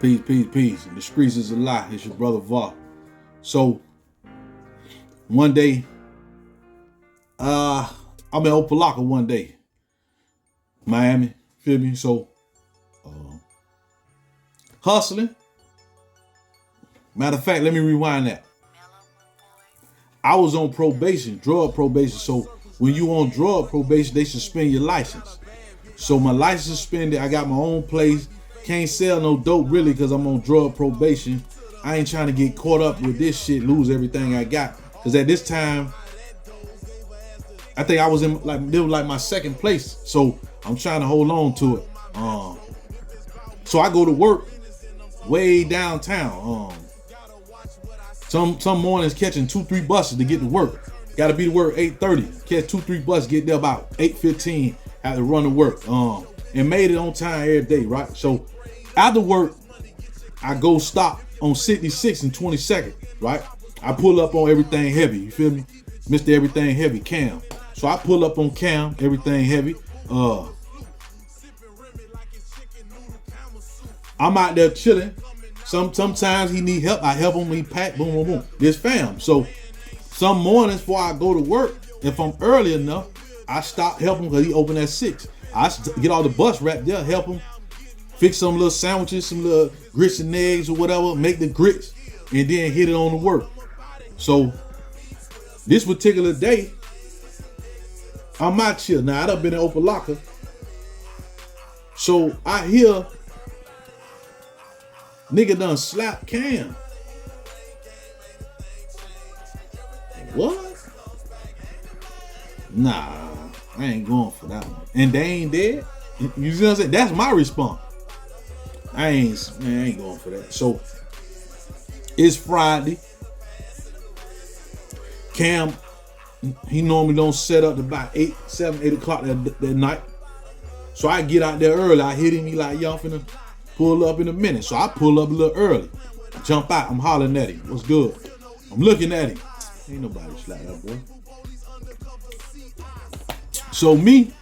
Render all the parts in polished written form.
Peace, peace, peace. The streets is a lie. It's your brother Va. So one day, I'm in Opalaka one day, Miami. Feel me? So hustling. Matter of fact, let me rewind that. I was on probation, drug probation. So when you on drug probation, they suspend your license. So my license suspended. I got my own place. Can't sell no dope really because I'm on drug probation. I ain't trying to get caught up with this shit, lose everything I got. Because at this time, I think I was in like my second place. So I'm trying to hold on to it. So I go to work way downtown. Some mornings catching 2-3 buses to get to work. Got to be to work 8:30. Catch 2-3 buses, get there about 8:15. Had to run to work. And made it on time every day, right? So after work, I go stop on 66 and 22nd, right? I pull up on everything heavy, you feel me? Mr. Everything Heavy, Cam. So I pull up on Cam, everything heavy. I'm out there chilling. Sometimes he need help. I help him, he pack, boom, boom, boom. This fam. So some mornings before I go to work, if I'm early enough, I stop helping him because he open at 6. I get all the bus wrapped there, help him fix some little sandwiches, some little grits and eggs or whatever, make the grits, and then hit it on the work. So this particular day, I'm out here. Now I done been in Opalaka. So I hear nigga done slap Cam. What? Nah, I ain't going for that one. And they ain't dead. You see what I'm saying? That's my response. I ain't going for that. So it's Friday. Cam, he normally don't set up to about 8 o'clock that night. So I get out there early. I hit him. He like, y'all finna pull up in a minute. So I pull up a little early. Jump out. I'm hollering at him. What's good? I'm looking at him. Ain't nobody slap that boy. So me,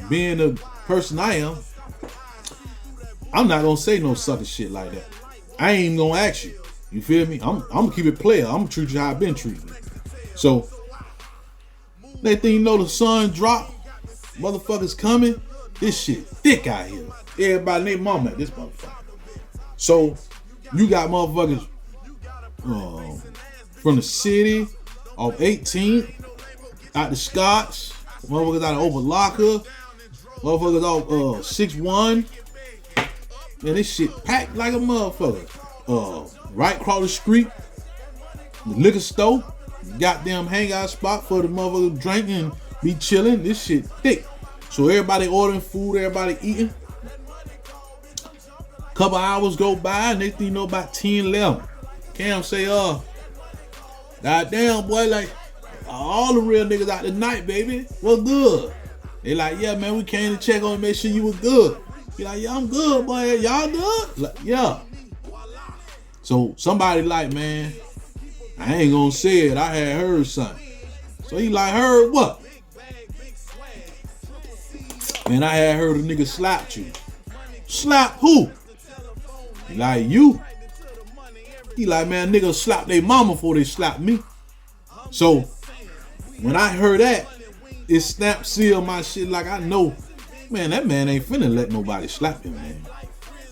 being the person I am, I'm not gonna say no sucker shit like that. I ain't even gonna ask you. You feel me? I'm gonna keep it player. I'm gonna treat you how I've been treated. So next thing you know, the sun drop. Motherfuckers coming. This shit thick out here. Everybody named mama at this motherfucker. So you got motherfuckers from the city of 18th, out the Scotts, motherfuckers out of Opalaka, motherfuckers out 6-1. Man, this shit packed like a motherfucker. Right across the street, the liquor store, goddamn hangout spot for the motherfuckers drinking and be chilling. This shit thick. So everybody ordering food, everybody eating. Couple hours go by, and next thing you know, about 10, 11. Cam say, goddamn boy, like all the real niggas out tonight, baby. What's good? They like, yeah, man, we came to check on and make sure you was good. Be like, yeah, I'm good, boy. Y'all good? Like, yeah. So somebody like, man, I ain't gonna say it. I had heard something. So he like, heard what? Man, I had heard a nigga slapped you. Slap who? He like, you? He like, man, nigga slap their mama before they slap me. So when I heard that, it snap sealed my shit. Like, I know, man, that man ain't finna let nobody slap him, man.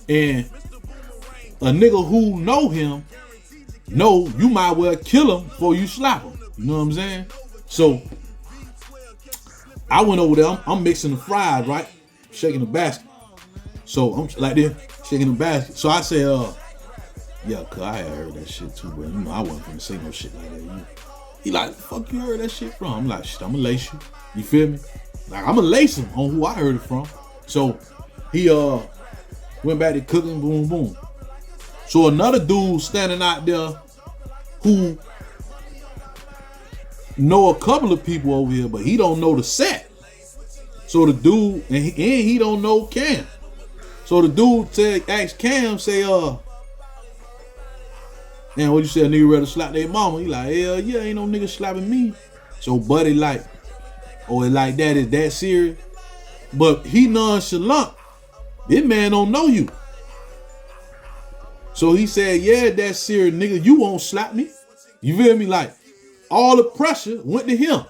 And a nigga who know him, know you might well kill him before you slap him. You know what I'm saying? So I went over there. I'm mixing the fries, right? Shaking the basket. So I'm like this, shaking the basket. So I say, yeah, cause I had heard that shit too, but you know I wasn't gonna say no shit like that. He like, fuck you heard that shit from? I'm like, shit, I'ma lace you. You feel me? Like, I'ma lace him on who I heard it from. So he went back to cooking, boom, boom. So another dude standing out there who know a couple of people over here, but he don't know the set. So the dude, and he don't know Cam. So the dude asked Cam, say, man, what you say, a nigga ready to slap their mama? He like, hell yeah, ain't no nigga slapping me. So buddy like, oh, it like that, is that serious? But he nonchalant. This man don't know you. So he said, yeah, that's serious, nigga. You won't slap me. You feel me? Like, all the pressure went to him.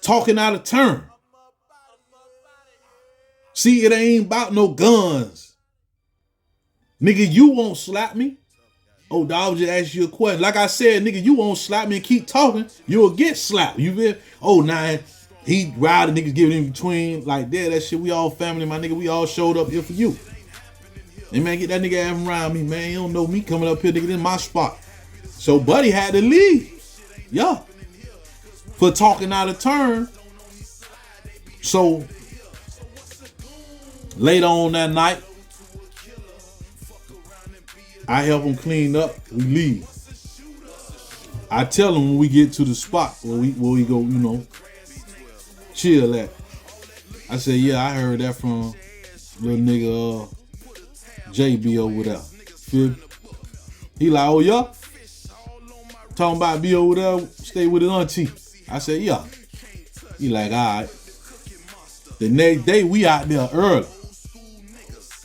Talking out of turn. See, it ain't about no guns. Nigga, you won't slap me. Oh, dog, just ask you a question. Like I said, nigga, you won't slap me and keep talking. You'll get slapped. You feel? Oh, nah, he riled the niggas giving in between. Like, that shit, we all family, my nigga. We all showed up here for you. Hey, man, get that nigga ass around me, man. You don't know me coming up here, nigga. This is my spot. So, Buddy had to leave. Yeah. For talking out of turn. So, later on that night, I help him clean up. We leave. I tell him when we get to the spot where we go, you know, chill at. I said, yeah, I heard that from little nigga JB over there. Feel? He like, oh yeah? Talking about be over there, stay with his auntie. I said, yeah. He like, all right. The next day we out there early.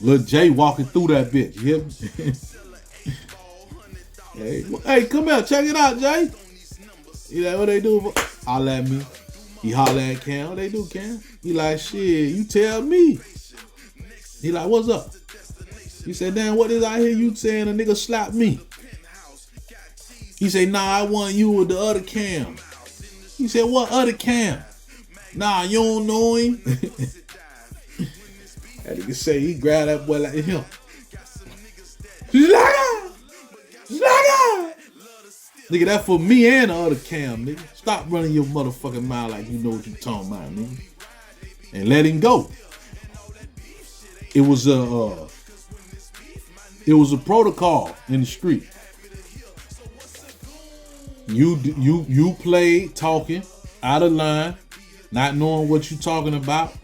Little Jay walking through that bitch. You hear me? Hey, come here, check it out, Jay. He like, what they do? Holla at me. He holla at Cam. What they do, Cam? He like, shit, you tell me. He like, what's up? He said, damn, what is I hear you saying a nigga slapped me? He said, nah, I want you with the other Cam. He said, what other Cam? Nah, you don't know him. That nigga say he grabbed that boy like him. Nigga, that for me and the other Cam, nigga. Stop running your motherfucking mouth like you know what you talking about, nigga. And let him go. It was a protocol in the street. You played talking out of line, not knowing what you talking about,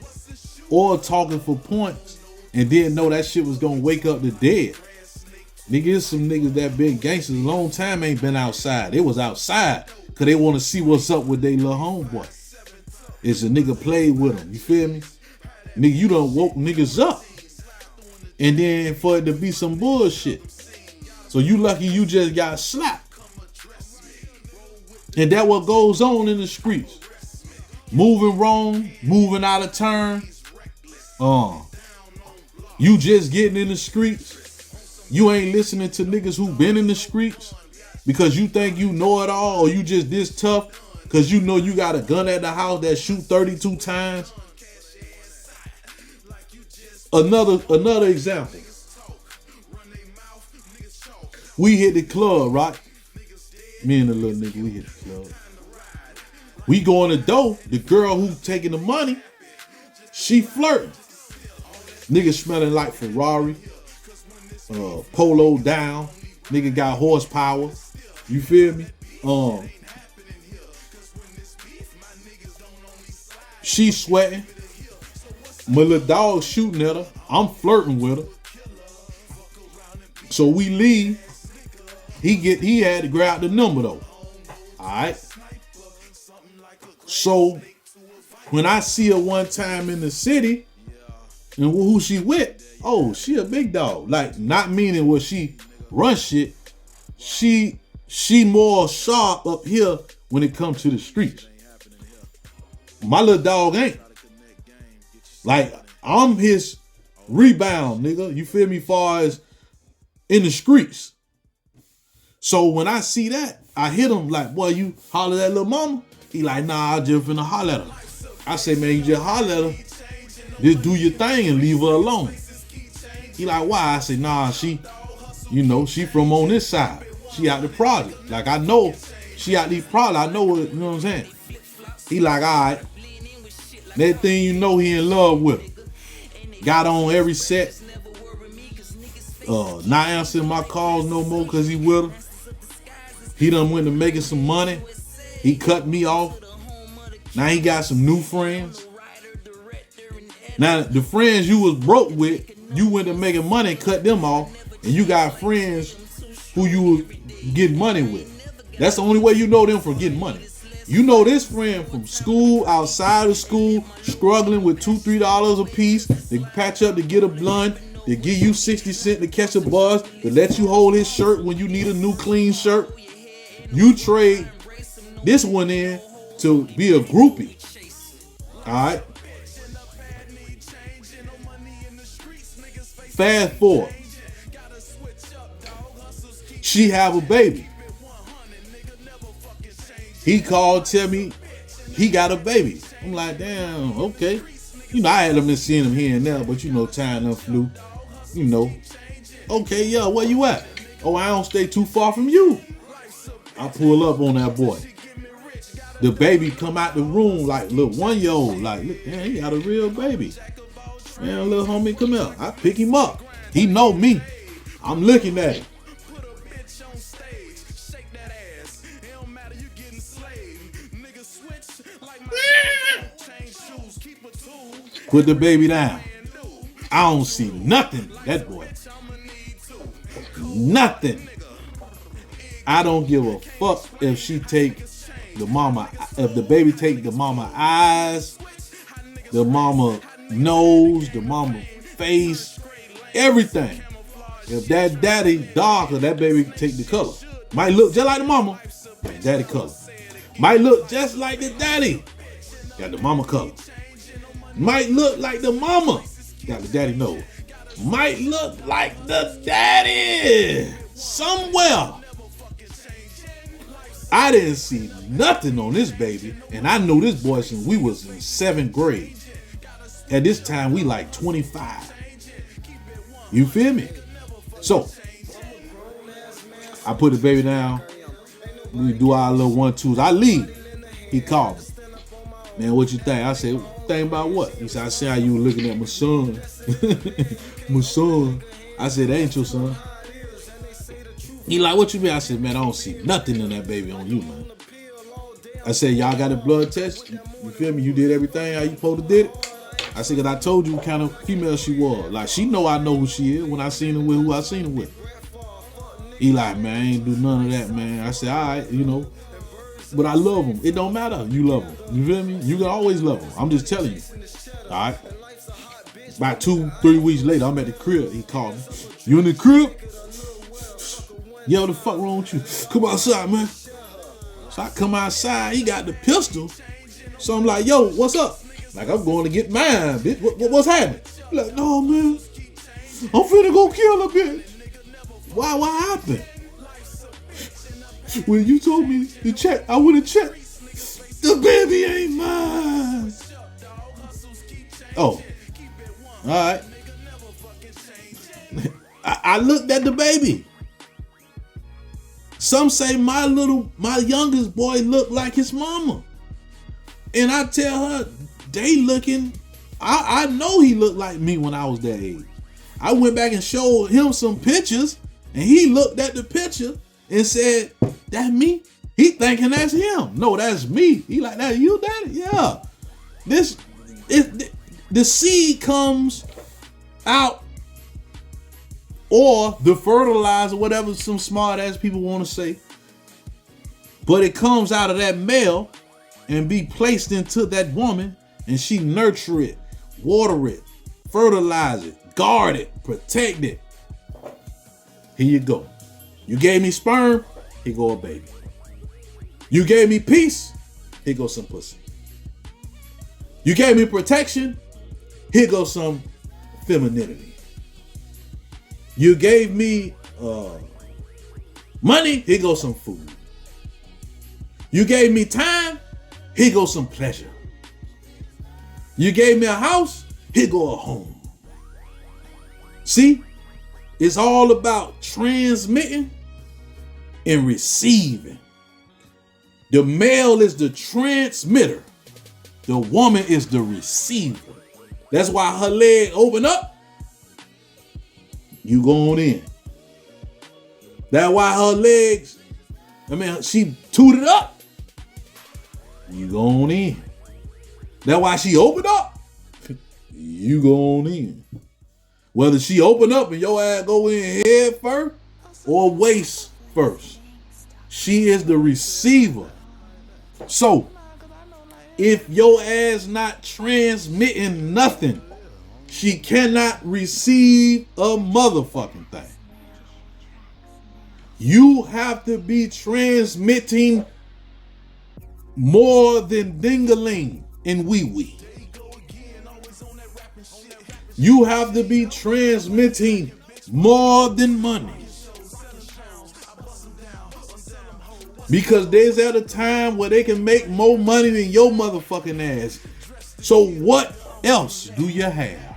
or talking for points and didn't know that shit was gonna wake up the dead. Niggas, some niggas that been gangsters a long time ain't been outside. They was outside because they want to see what's up with their little homeboy. It's a nigga played with them. You feel me? Nigga, you done woke niggas up. And then for it to be some bullshit. So you lucky you just got slapped. And that what goes on in the streets. Moving wrong, moving out of turn. You just getting in the streets. You ain't listening to niggas who been in the streets because you think you know it all, or you just this tough because you know you got a gun at the house that shoot 32 times. Another example. We hit the club, right? Me and the little nigga, we hit the club. We go in the door. The girl who taking the money, she flirting. Nigga smelling like Ferrari. Polo down, nigga got horsepower. You feel me? She sweating. My little dog shooting at her. I'm flirting with her. So we leave. He had to grab the number though. Alright. So when I see her one time in the city, and who she with, oh, she a big dog. Like, not meaning what she run shit. She more sharp up here when it comes to the streets. My little dog ain't. Like, I'm his rebound, nigga. You feel me? Far as in the streets. So when I see that, I hit him like, boy, you holler at little mama? He like, nah, I just finna holler at her. I say, man, you just holler at her. Just do your thing and leave her alone. He like, why? I say, nah, she from on this side. She out the project. Like, I know she out these projects. I know it, you know what I'm saying? He like, all right. That thing you know he in love with her. Got on every set. Not answering my calls no more because he with her. He done went to making some money. He cut me off. Now he got some new friends. Now, the friends you was broke with, you went to making money and cut them off, and you got friends who you was getting money with. That's the only way you know them from getting money. You know this friend from school, outside of school, struggling with $2-3 a piece. They patch up to get a blunt, to give you 60 cents to catch a bus, to let you hold his shirt when you need a new clean shirt. You trade this one in to be a groupie. All right. Fast forward. She have a baby. He called, tell me he got a baby. I'm like, damn, okay. You know, I had been seeing him here and there, but you know, time done flew. You know, okay, yeah, where you at? Oh, I don't stay too far from you. I pull up on that boy. The baby come out the room like little 1-year-old. Like, look, damn, he got a real baby. Man, little homie, come here. I pick him up. He know me. I'm looking at him. Put the baby down. I don't see nothing, that boy. Nothing. I don't give a fuck if she take the mama, if the baby take the mama eyes, the mama nose, the mama face, everything. If that daddy darker, that baby take the color. Might look just like the mama, but daddy color. Might look just like the daddy, got the mama color. Might look like the mama, got the daddy nose. Might look like the daddy somewhere. I didn't see nothing on this baby, and I know this boy since we was in 7th grade. At this time, we like 25. You feel me? So, I put the baby down. We do our little 1-2s. I leave. He called me. Man, what you think? I said, think about what? He said, I see how you were looking at my son. My son. I said, that ain't your son. He like, what you mean? I said, man, I don't see nothing in that baby on you, man. I said, y'all got a blood test? You feel me? You did everything how you supposed to did it? I said, because I told you what kind of female she was. Like, she know I know who she is when I seen her with who I seen her with. He like, man, I ain't do none of that, man. I said, all right, you know. But I love him. It don't matter. You love him. You feel me? You can always love him. I'm just telling you. All right? About 2-3 weeks later, I'm at the crib. He called me. You in the crib? Yeah, what the fuck wrong with you? Come outside, man. So I come outside. He got the pistol. So I'm like, yo, what's up? Like, I'm going to get mine, bitch. What's happening? He like, no, man. I'm finna go kill a bitch. Why? What happened? When you told me to check, I would have checked. The baby ain't mine. Oh. All right. I looked at the baby. Some say my youngest boy looked like his mama. And I tell her, they looking, I know he looked like me when I was that age. I went back and showed him some pictures, and he looked at the picture and said, that's me? He thinking that's him. No, that's me. He like, that you, daddy? Yeah. The seed comes out, or the fertilizer, whatever some smart ass people want to say, but it comes out of that male and be placed into that woman, and she nurture it, water it, fertilize it, guard it, protect it. Here you go. You gave me sperm, here go a baby. You gave me peace, here goes some pussy. You gave me protection, here goes some femininity. You gave me money, here goes some food. You gave me time, here goes some pleasure. You gave me a house, here go a home. See, it's all about transmitting and receiving. The male is the transmitter. The woman is the receiver. That's why her leg open up, you going in. That's why her legs, she tooted up, you going in. That's why she opened up, you going in. Whether she open up and your ass go in head first or waist first, she is the receiver. So, if your ass not transmitting nothing, She cannot receive a motherfucking thing. You have to be transmitting more than ding-a-ling and wee-wee. You have to be transmitting more than money. Because there's at a time where they can make more money than your motherfucking ass. So what else do you have?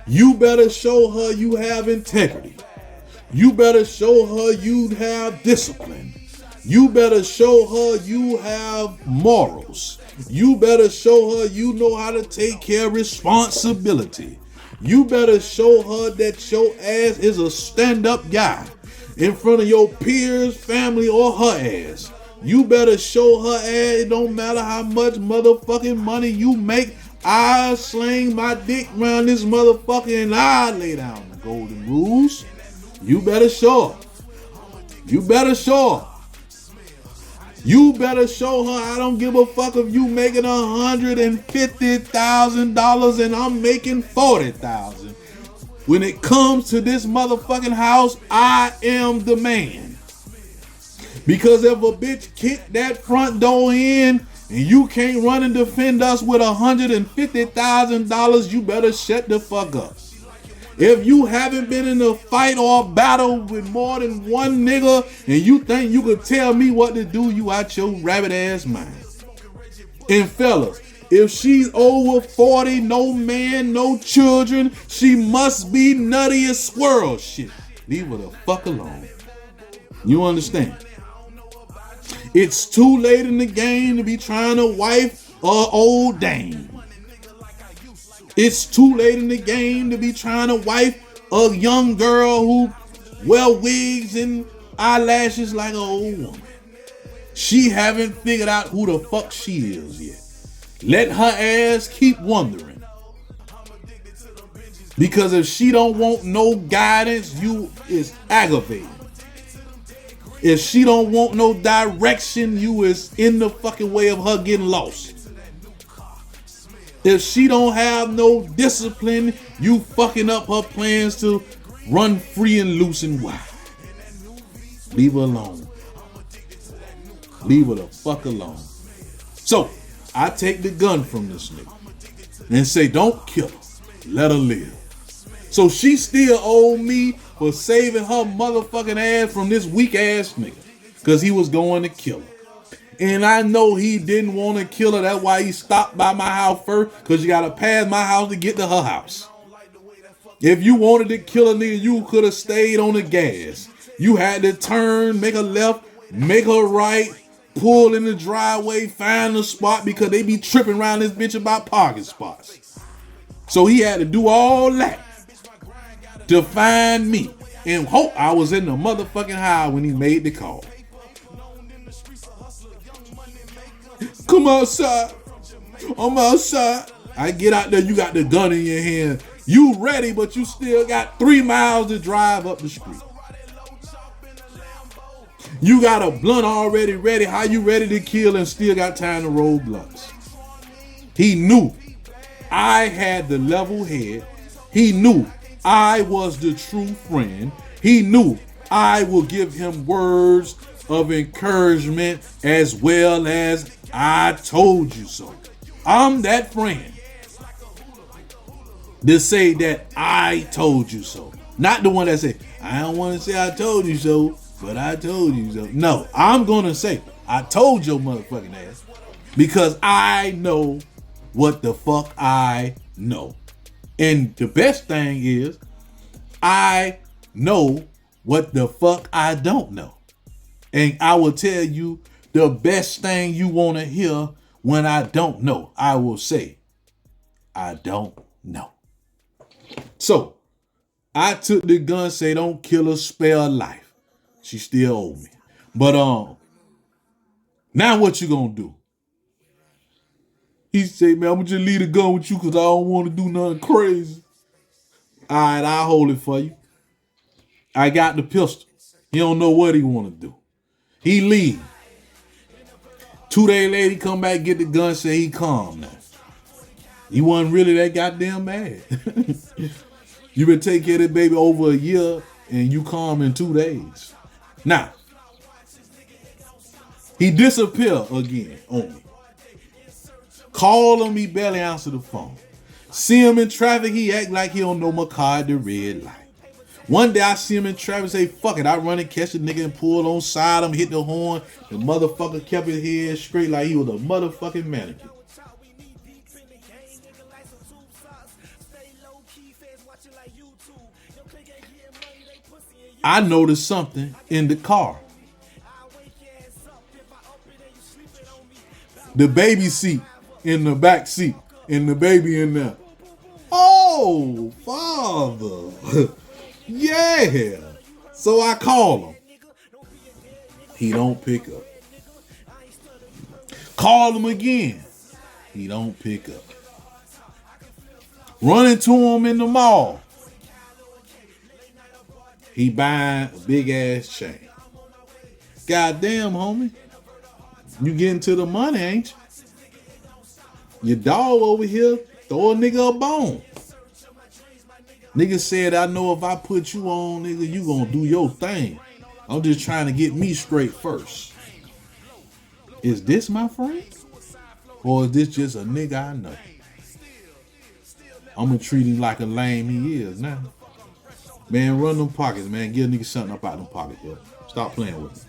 You better show her you have integrity. You better show her you have discipline. You better show her you have morals. You better show her you know how to take care of responsibility. You better show her that your ass is a stand-up guy in front of your peers, family, or her ass. You better show her ass it don't matter how much motherfucking money you make. I sling my dick around this motherfucker and I lay down the golden rules. You better show her. You better show her. You better show her I don't give a fuck if you making $150,000 and I'm making $40,000. When it comes to this motherfucking house, I am the man. Because if a bitch kick that front door in and you can't run and defend us with $150,000, you better shut the fuck up. If you haven't been in a fight or a battle with more than one nigga and you think you could tell me what to do, you out your rabbit ass mind. And fellas, if she's over 40, no man, no children, she must be nutty as squirrel shit. Leave her the fuck alone. You understand? It's too late in the game to be trying to wife a old dame. It's too late in the game to be trying to wife a young girl who wear wigs and eyelashes like an old woman. She haven't figured out who the fuck she is yet. Let her ass keep wondering. Because if she don't want no guidance, you is aggravating. If she don't want no direction, you is in the fucking way of her getting lost. If she don't have no discipline, you fucking up her plans to run free and loose and wild. Leave her alone. Leave her the fuck alone. So, I take the gun from this nigga and say, don't kill her. Let her live. So she still owe me for saving her motherfucking ass from this weak ass nigga. Because he was going to kill her. And I know he didn't want to kill her. That's why he stopped by my house first. Because you got to pass my house to get to her house. If you wanted to kill a nigga, you could have stayed on the gas. You had to turn, make a left, make a right, pull in the driveway, find a spot. Because they be tripping around this bitch about parking spots. So he had to do all that to find me. And hope I was in the motherfucking high when he made the call. Come outside. I'm outside. I get out there, you got the gun in your hand. You ready, but you still got 3 miles to drive up the street. You got a blunt already ready. How you ready to kill and still got time to roll blunts? He knew I had the level head. He knew I was the true friend. He knew I will give him words of encouragement as well as I told you so. I'm that friend to say that I told you so. Not the one that say, I don't want to say I told you so, but I told you so. No, I'm going to say, I told your motherfucking ass because I know what the fuck I know. And the best thing is, I know what the fuck I don't know. And I will tell you the best thing you want to hear when I don't know. I will say, I don't know. So, I took the gun, say don't kill her, spare her life. She still owe me. But now what you gonna do? He said, man, I'm gonna just leave the gun with you because I don't want to do nothing crazy. All right, I'll hold it for you. I got the pistol. He don't know what he want to do. He leave. 2 days later, he come back, get the gun, say he calm now. You wasn't really that goddamn mad. You been taking care of that baby over a year and you calm in 2 days. Now, he disappeared again on me. Call him, he barely answer the phone. See him in traffic, he act like he don't know my car at the red light. One day I see him in traffic, say, fuck it, I run and catch the nigga and pull on side him, hit the horn. The motherfucker kept his head straight like he was a motherfucking mannequin. I noticed something in the car. The baby seat in the back seat and the baby in there. Oh, father. Yeah. So I call him. He don't pick up. Call him again. He don't pick up. Run into him in the mall. He buying a big ass chain. Goddamn, homie. You getting to the money, ain't you? Your dog over here throw a nigga a bone. Nigga said, I know if I put you on, nigga, you gonna do your thing. I'm just trying to get me straight first. Is this my friend? Or is this just a nigga I know? I'm gonna treat him like a lame he is now. Man, run them pockets, man. Give a nigga something up out them pockets, yo. Stop playing with me.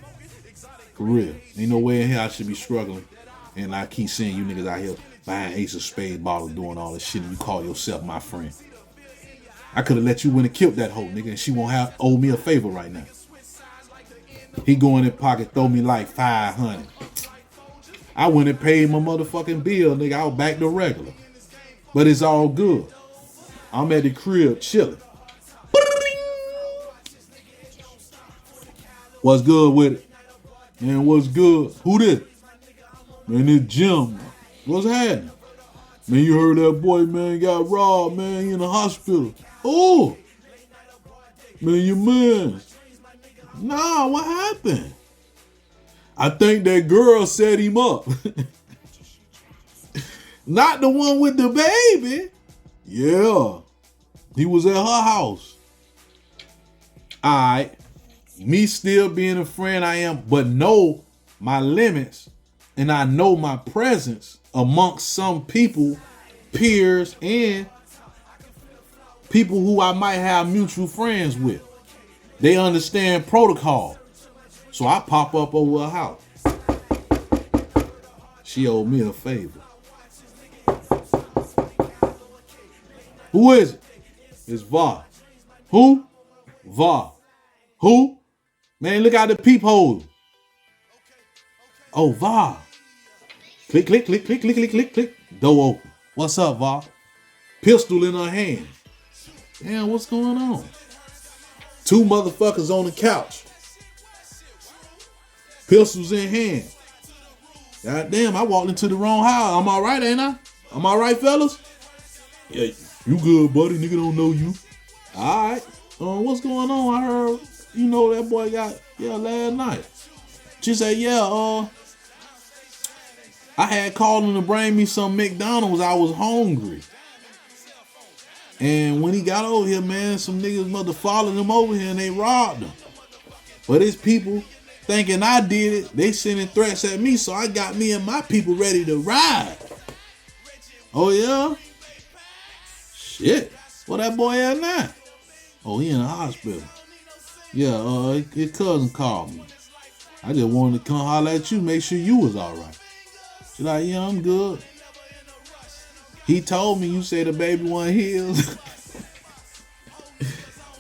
For real. Ain't no way in here I should be struggling. And I keep seeing you niggas out here buying Ace of Spades bottles, doing all this shit, and you call yourself my friend. I could have let you win and killed that hoe, nigga, and she won't owe me a favor right now. He go in his pocket, throw me like 500. I went and paid my motherfucking bill, nigga. I was back to regular. But it's all good. I'm at the crib chilling. What's good with it? Man, what's good? Who this? Man, this Jim. What's happening? Man, you heard that boy, man, got robbed, man. He in the hospital. Oh! Man, your man. Nah, what happened? I think that girl set him up. Not the one with the baby. Yeah. He was at her house. Alright. Me still being a friend I am, but know my limits. And I know my presence amongst some people, peers, and people who I might have mutual friends with. They understand protocol. So I pop up over her house. She owed me a favor. Who is it? It's Va. Who? Va. Who? Man, look out the peephole. Oh, Va. Click, click, click, click, click, click, click, click. Door open. What's up, Va? Pistol in her hand. Damn, what's going on? 2 motherfuckers on the couch. Pistols in hand. God damn, I walked into the wrong house. I'm all right, ain't I? I'm all right, fellas? Yeah, you good, buddy. Nigga don't know you. All right. What's going on? I heard, you know, that boy got, last night. She said, I had called him to bring me some McDonald's. I was hungry. And when he got over here, man, some niggas mother followed him over here and they robbed him. But his people thinking I did it, they sending threats at me, so I got me and my people ready to ride. Oh, yeah? Shit. Where that boy at now? Oh, he in the hospital. Yeah, his cousin called me. I just wanted to come holler at you, make sure you was all right. She's like, yeah, I'm good. He told me you say the baby wasn't his.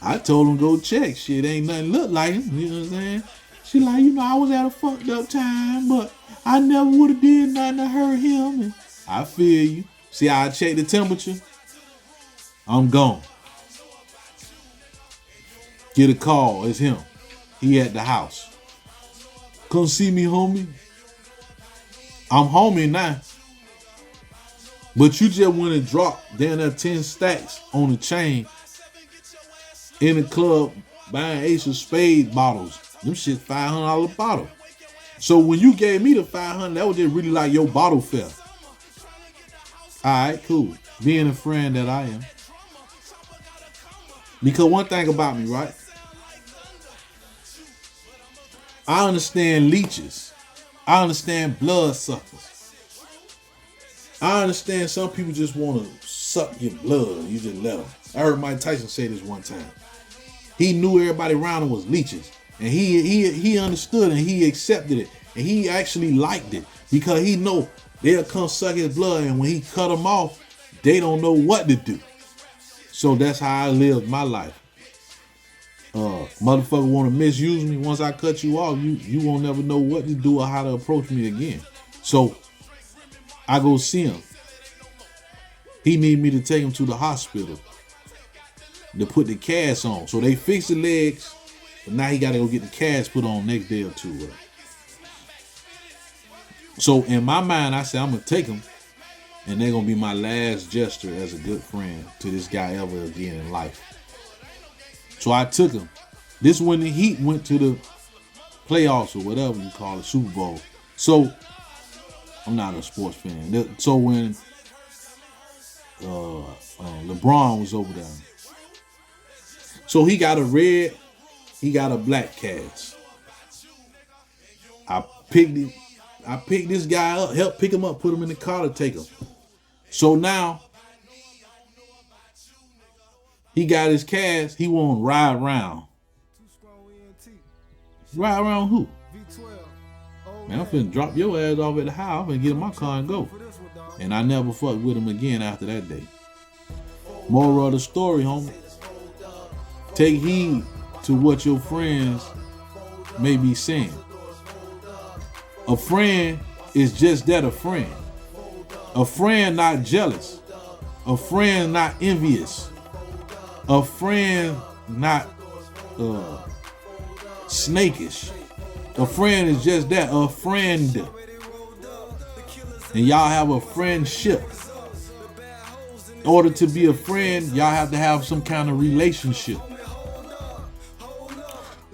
I told him go check. Shit, ain't nothing look like him. You know what I'm saying? She like, I was at a fucked up time, but I never would have did nothing to hurt him. And I feel you. See how I check the temperature? I'm gone. Get a call. It's him. He at the house. Come see me, homie. I'm homie now. But you just went and dropped down there 10 stacks on the chain in the club buying Ace of Spades bottles. Them shit $500 bottle. So when you gave me the $500, that was just really like your bottle fare. Alright, cool. Being a friend that I am. Because one thing about me, right? I understand leeches. I understand blood suckers. I understand some people just want to suck your blood. You just let them. I heard Mike Tyson say this one time. He knew everybody around him was leeches. And he understood and he accepted it. And he actually liked it. Because he know they'll come suck his blood. And when he cut them off, they don't know what to do. So that's how I lived my life. Motherfucker want to misuse me. Once I cut you off, you won't never know what to do or how to approach me again. So I go see him. He need me to take him to the hospital to put the cast on. So they fix the legs, but now he got to go get the cast put on next day or two. So in my mind, I said I'm gonna take him, and they're gonna be my last gesture as a good friend to this guy ever again in life. So I took him. This when the Heat went to the playoffs or whatever you call it, Super Bowl. So I'm not a sports fan. So when LeBron was over there, so he got a red, he got a black cast. I picked this guy up, helped pick him up, put him in the car to take him. So now he got his cast. He want to ride around. Ride around who? Man, I'm finna drop your ass off at the house. I'm finna get in my car and go. And I never fucked with him again after that day. Moral of the story, homie. Take heed to what your friends may be saying. A friend is just that, a friend. A friend not jealous. A friend not envious. A friend not snakish. A friend is just that, a friend. And y'all have a friendship. In order to be a friend, y'all have to have some kind of relationship.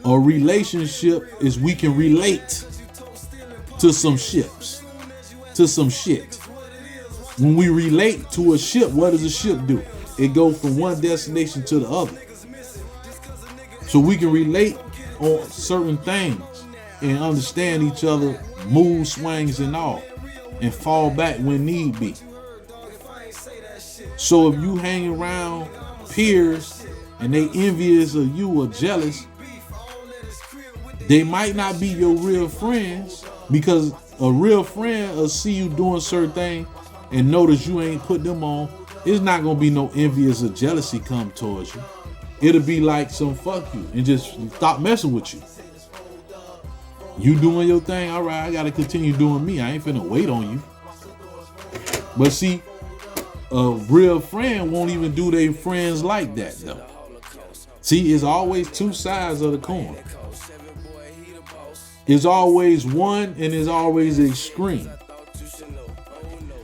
A relationship is we can relate to some ships, to some shit. When we relate to a ship, what does a ship do? It goes from one destination to the other. So we can relate on certain things and understand each other, mood swings and all, and fall back when need be. So if you hang around peers and they envious of you or jealous, they might not be your real friends, because a real friend will see you doing certain things and notice you ain't put them on. It's not gonna be no envious or jealousy come towards you. It'll be like some fuck you and just stop messing with you. You doing your thing, all right, I gotta continue doing me. I ain't finna wait on you. But see, a real friend won't even do their friends like that though. See, it's always two sides of the coin. It's always one and it's always extreme.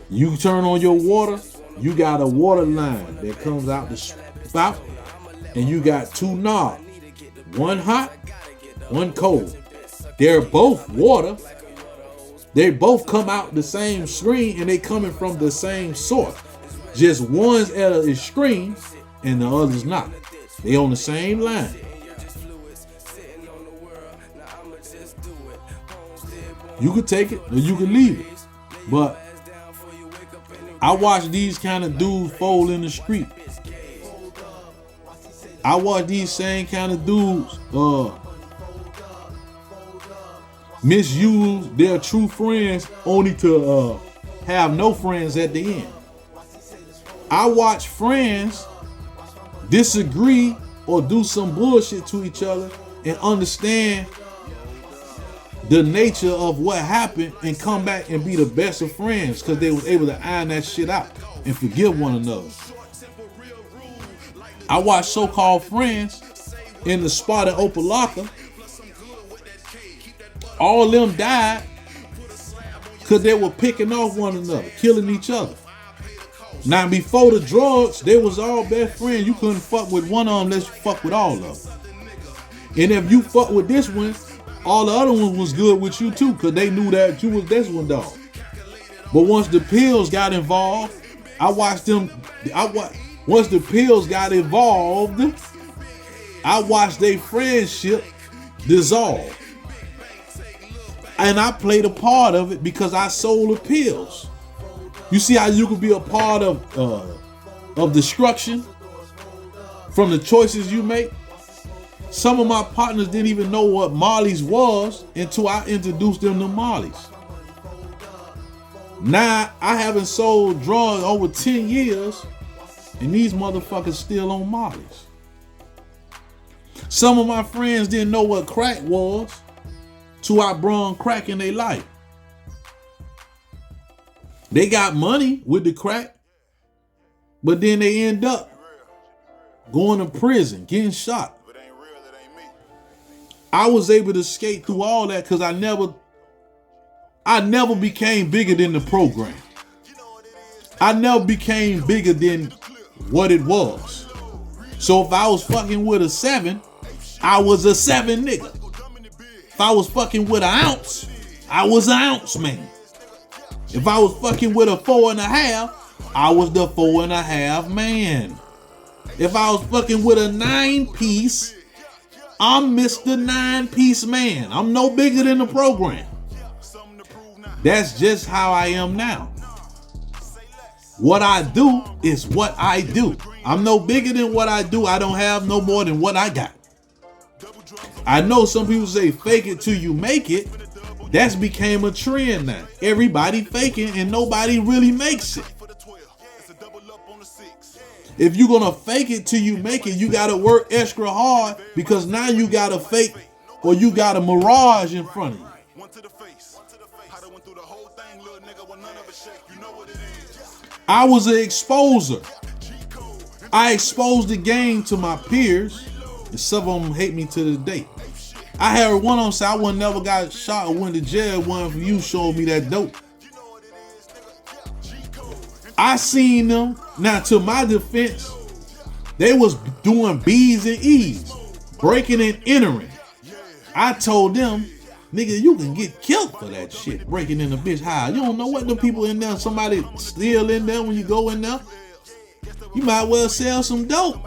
You turn on your water, you got a water line that comes out the spout, and you got two knobs, one hot, one cold. They're both water. They both come out the same screen and they coming from the same source. Just one's at an extreme and the other's not. They on the same line. You could take it or you could leave it. But I watch these kind of dudes fold in the street. I watch these same kind of dudes misuse their true friends only to have no friends at the end. I watch friends disagree or do some bullshit to each other and understand the nature of what happened and come back and be the best of friends because they was able to iron that shit out and forgive one another. I watch so-called friends in the spot in Opalaka. All of them died because they were picking off one another, killing each other. Now, before the drugs, they was all best friends. You couldn't fuck with one of them unless you fuck with all of them. And if you fuck with this one, all the other ones was good with you too, because they knew that you was this one dog. But once the pills got involved, I watched them. Once the pills got involved, I watched their friendship dissolve. And I played a part of it because I sold the pills. You see how you could be a part of destruction from the choices you make? Some of my partners didn't even know what Molly's was until I introduced them to Molly's. Now, I haven't sold drugs over 10 years, and these motherfuckers still on Molly's. Some of my friends didn't know what crack was till I brought crack in their life. They got money with the crack, but then they end up going to prison, getting shot. I was able to skate through all that because I never became bigger than the program. I never became bigger than what it was. So if I was fucking with a 7, I was a 7 nigga. If I was fucking with an ounce, I was an ounce man. If I was fucking with a 4.5, I was the 4.5 man. If I was fucking with a 9-piece, I'm Mr. 9-piece man. I'm no bigger than the program. That's just how I am now. What I do is what I do. I'm no bigger than what I do. I don't have no more than what I got. I know some people say fake it till you make it. That's became a trend now. Everybody faking and nobody really makes it. If you're gonna fake it till you make it, you gotta work extra hard because now you got a fake or you got a mirage in front of you. I was an exposer. I exposed the game to my peers, and some of them hate me to this day. I had one of them say I would never got shot or went to jail. One of you showed me that dope. I seen them. Now, to my defense, they was doing B's and E's, breaking and entering. I told them, nigga, you can get killed for that shit, breaking in a bitch high. You don't know what the people in there, somebody still in there when you go in there. You might well sell some dope.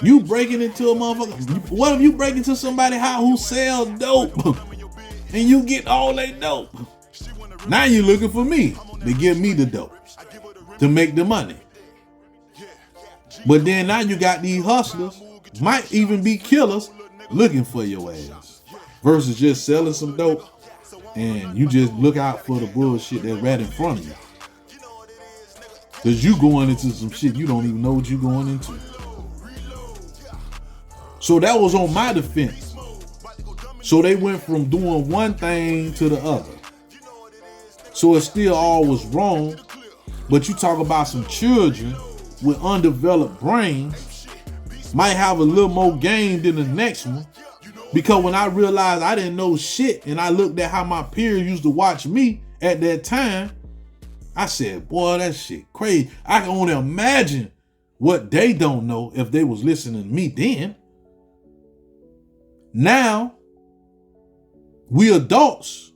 You breaking into a motherfucker. What if you break into somebody house who sell dope and you get all that dope? Now you looking for me to give me the dope to make the money. But then now you got these hustlers, might even be killers, looking for your ass versus just selling some dope and you just look out for the bullshit that's right in front of you. Cause you going into some shit you don't even know what you going into. So that was on my defense. So they went from doing one thing to the other. So it still all was wrong. But you talk about some children with undeveloped brains might have a little more game than the next one. Because when I realized I didn't know shit and I looked at how my peers used to watch me at that time, I said, boy, that shit crazy. I can only imagine what they don't know if they was listening to me then. Now, we adults.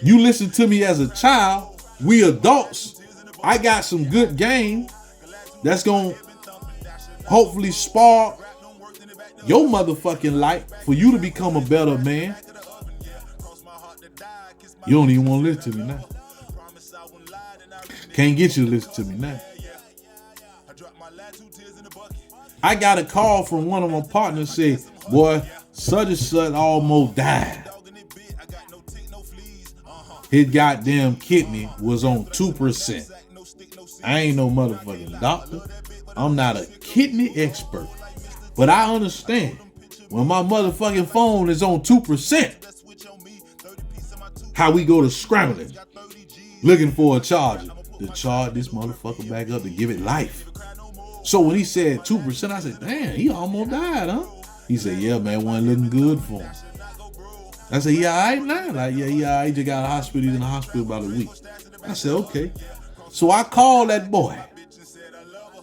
You listen to me as a child. We adults. I got some good game that's going to hopefully spark your motherfucking life for you to become a better man. You don't even want to listen to me now. Can't get you to listen to me now. I got a call from one of my partners say, boy, such and such almost died. His goddamn kidney was on 2%. I ain't no motherfucking doctor. I'm not a kidney expert. But I understand when my motherfucking phone is on 2%, how we go to scrambling, looking for a charger to charge this motherfucker back up to give it life. So when he said 2%, I said, damn, he almost died, huh? He said, yeah, man, wasn't looking good for him. I said, yeah, all right now. Like, yeah, he all right, just got a hospital. He's in the hospital about a week. I said, okay. So I called that boy.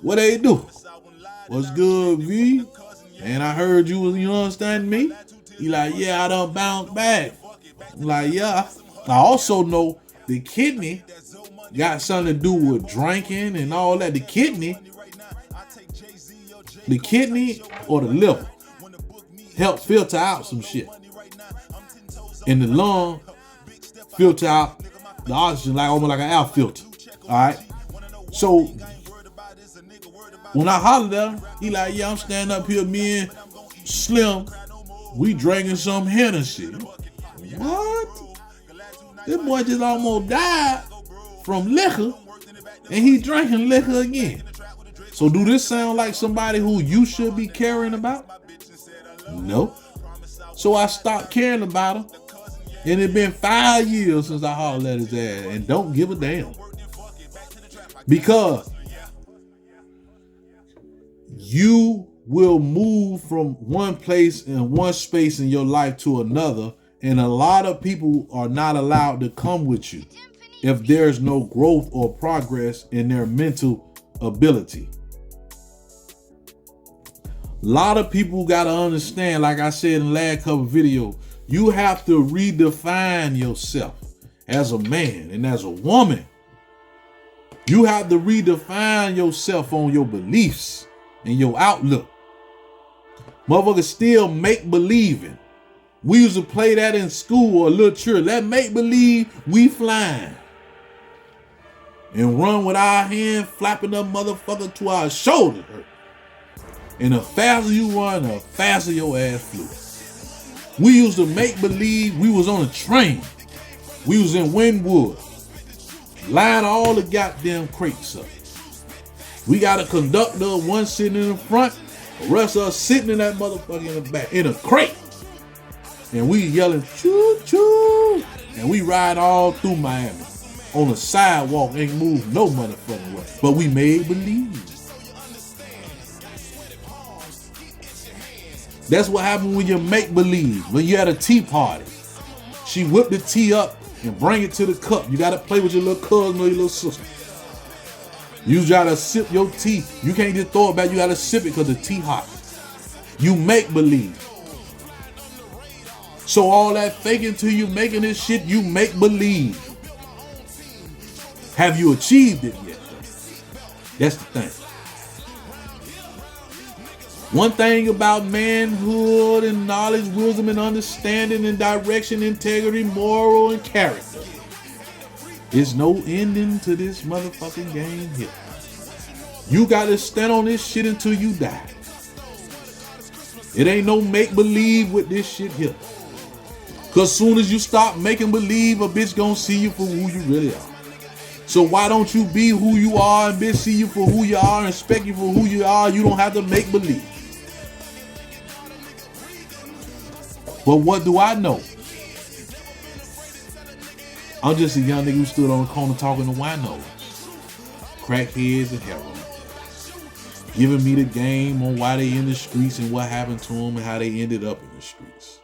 What they do? What's good, V? And I heard you understand me? He like, yeah, I done bounced back. I'm like, yeah. I also know the kidney got something to do with drinking and all that. The kidney or the liver help filter out some shit. And the lung filter out the oxygen like almost like an air filter. Alright? So when I hollered at him, he like, yeah, I'm standing up here, me and Slim, we drinking some Hennessy. What? This boy just almost died from liquor, and he drinking liquor again. So do this sound like somebody who you should be caring about? No. So I stopped caring about him, and it's been 5 years since I hollered at his ass, and don't give a damn. Because you will move from one place and one space in your life to another, and a lot of people are not allowed to come with you if there's no growth or progress in their mental ability. A lot of people got to understand, like I said in the last couple video, you have to redefine yourself as a man and as a woman. You have to redefine yourself on your beliefs and your outlook. Motherfuckers still make believing. We used to play that in school or little church. That make believe we flying. And run with our hand flapping up motherfucker to our shoulder hurt. And the faster you run, the faster your ass flew. We used to make believe we was on a train. We was in Wynwood. Line all the goddamn crates up. We got a conductor, one sitting in the front, the rest of us sitting in that motherfucker in the back, in a crate. And we yelling, choo choo. And we ride all through Miami. On the sidewalk, ain't moved no motherfucking way. But we made believe. That's what happened when you make believe. When you had a tea party. She whipped the tea up and bring it to the cup. You gotta play with your little cousin or your little sister. You gotta sip your tea. You can't just throw it back. You gotta sip it because the tea hot. You make believe. So all that faking till you making this shit, you make believe. Have you achieved it yet? That's the thing. One thing about manhood and knowledge, wisdom and understanding and direction, integrity, moral and character. There's no ending to this motherfucking game here. You gotta stand on this shit until you die. It ain't no make believe with this shit here. Cause soon as you stop making believe, a bitch gonna see you for who you really are. So why don't you be who you are and bitch see you for who you are and respect you for who you are? You don't have to make believe. But what do I know? I'm just a young nigga who stood on the corner talking to winos, crackheads and heroin, giving me the game on why they in the streets and what happened to them and how they ended up in the streets.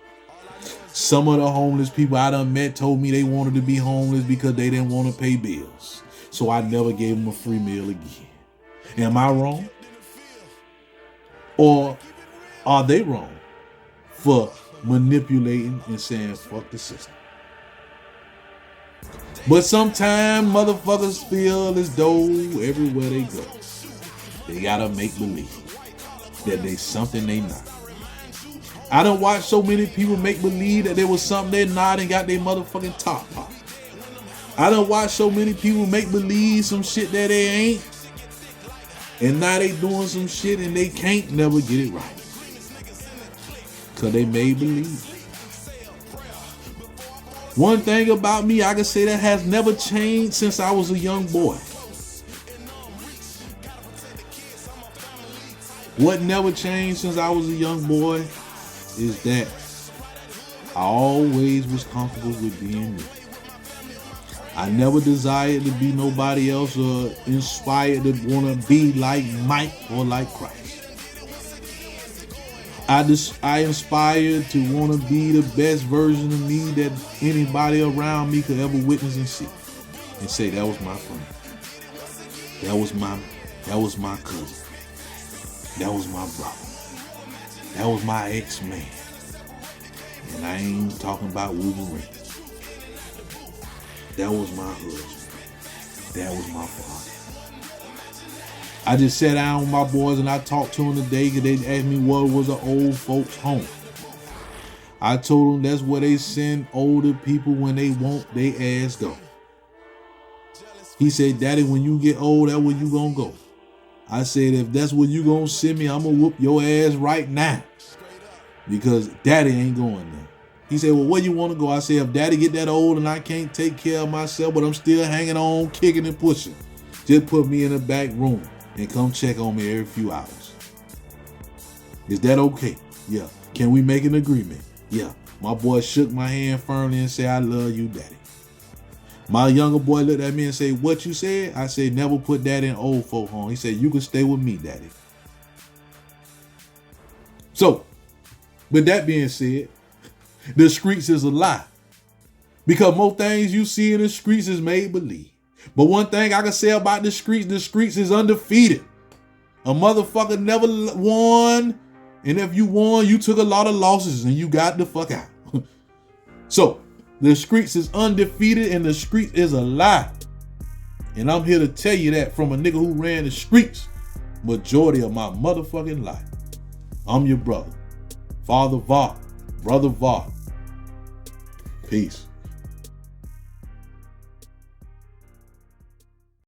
Some of the homeless people I done met told me they wanted to be homeless because they didn't want to pay bills. So I never gave them a free meal again. Am I wrong? Or are they wrong for manipulating and saying fuck the system? But sometimes motherfuckers feel as though everywhere they go, they gotta make believe that they something they not. I done watched so many people make believe that there was something they not and got their motherfucking top pop. I done watched so many people make believe some shit that they ain't, and now they doing some shit and they can't never get it right. Cause they made believe. One thing about me, I can say that has never changed since I was a young boy. What never changed since I was a young boy is that I always was comfortable with being me. I never desired to be nobody else or inspired to want to be like Mike or like Christ. I inspired to want to be the best version of me that anybody around me could ever witness and see. And say that was my friend. That was my cousin. That was my brother. That was my ex-man. And I ain't talking about Wolverine. That was my husband. That was my father. I just sat down with my boys and I talked to them today because they asked me what was an old folks home. I told them that's where they send older people when they want their ass go. He said, Daddy, when you get old, that's where you gonna go. I said, if that's where you gonna send me, I'm gonna whoop your ass right now. Because Daddy ain't going there. He said, well, where you want to go? I said, if Daddy get that old and I can't take care of myself, but I'm still hanging on, kicking and pushing, just put me in the back room and come check on me every few hours. Is that okay? Yeah. Can we make an agreement? Yeah. My boy shook my hand firmly and said, I love you, Daddy. My younger boy looked at me and said, what you said? I said, never put Daddy in old folk home. He said, you can stay with me, Daddy. So, with that being said, the streets is a lie. Because most things you see in the streets is made believe. But one thing I can say about the streets is undefeated. A motherfucker never won. And if you won, you took a lot of losses and you got the fuck out. So, the streets is undefeated and the street is a lie. And I'm here to tell you that from a nigga who ran the streets majority of my motherfucking life. I'm your brother. Father Var. Brother Var. Peace.